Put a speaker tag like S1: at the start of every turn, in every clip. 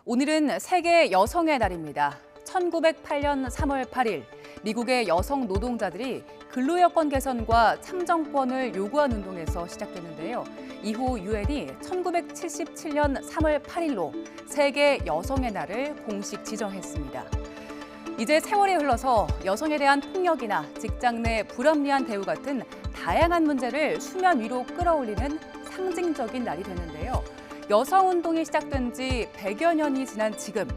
S1: 오늘은 세계 여성의 날입니다. 1908년 3월 8일 미국의 여성 노동자들이 근로여건 개선과 참정권을 요구한 운동에서 시작됐는데요. 이후 유엔이 1977년 3월 8일로 세계 여성의 날을 공식 지정했습니다. 이제 세월이 흘러서 여성에 대한 폭력이나 직장 내 불합리한 대우 같은 다양한 문제를 수면 위로 끌어올리는 상징적인 날이 되는데요. 여성운동이 시작된 지 100여 년이 지난 지금,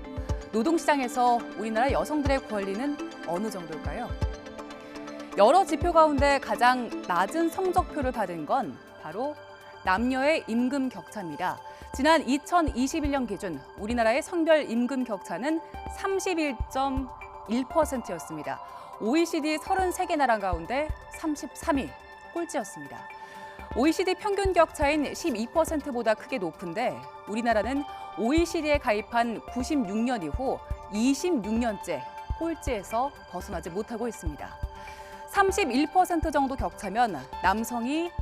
S1: 노동시장에서 우리나라 여성들의 권리는 어느 정도일까요? 여러 지표 가운데 가장 낮은 성적표를 받은 건 바로 남녀의 임금 격차입니다. 지난 2021년 기준 우리나라의 성별 임금 격차는 31.1%였습니다. OECD 33개 나라 가운데 33위, 꼴찌였습니다. OECD 평균 격차인 12%보다 크게 높은데 우리나라는 OECD에 가입한 96년 이후 26년째 꼴찌에서 벗어나지 못하고 있습니다. 31% 정도 격차면 남성이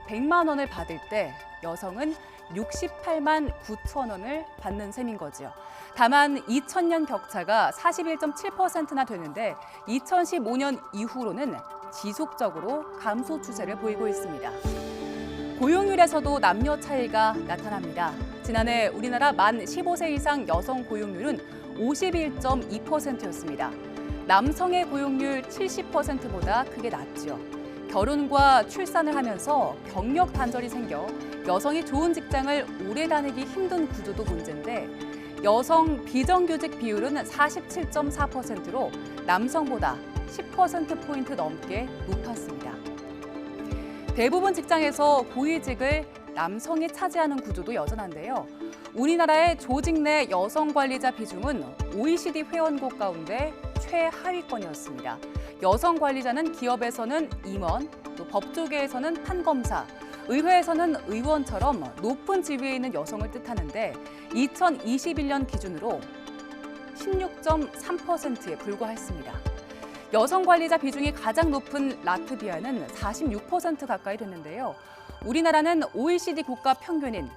S1: 100만 원을 받을 때 여성은 68만 9천 원을 받는 셈인 거죠. 다만 2000년 격차가 41.7%나 되는데 2015년 이후로는 지속적으로 감소 추세를 보이고 있습니다. 고용률에서도 남녀 차이가 나타납니다. 지난해 우리나라 만 15세 이상 여성 고용률은 51.2%였습니다. 남성의 고용률 70%보다 크게 낮죠. 결혼과 출산을 하면서 경력 단절이 생겨 여성이 좋은 직장을 오래 다니기 힘든 구조도 문제인데 여성 비정규직 비율은 47.4%로 남성보다 10%포인트 넘게 높았습니다. 대부분 직장에서 고위직을 남성이 차지하는 구조도 여전한데요. 우리나라의 조직 내 여성 관리자 비중은 OECD 회원국 가운데 최하위권이었습니다. 여성 관리자는 기업에서는 임원, 또 법조계에서는 판검사, 의회에서는 의원처럼 높은 지위에 있는 여성을 뜻하는데 2021년 기준으로 16.3%에 불과했습니다. 여성 관리자 비중이 가장 높은 라트비아는 46% 가까이 됐는데요. 우리나라는 OECD 국가 평균인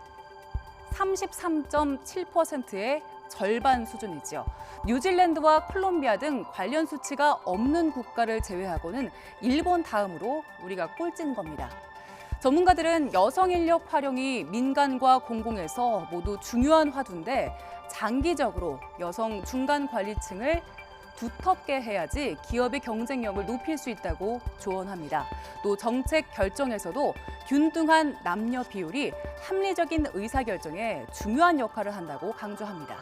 S1: 33.7%의 절반 수준이죠. 뉴질랜드와 콜롬비아 등 관련 수치가 없는 국가를 제외하고는 일본 다음으로 우리가 꼴찌인 겁니다. 전문가들은 여성 인력 활용이 민간과 공공에서 모두 중요한 화두인데 장기적으로 여성 중간 관리층을 두텁게 해야지 기업의 경쟁력을 높일 수 있다고 조언합니다. 또 정책 결정에서도 균등한 남녀 비율이 합리적인 의사결정에 중요한 역할을 한다고 강조합니다.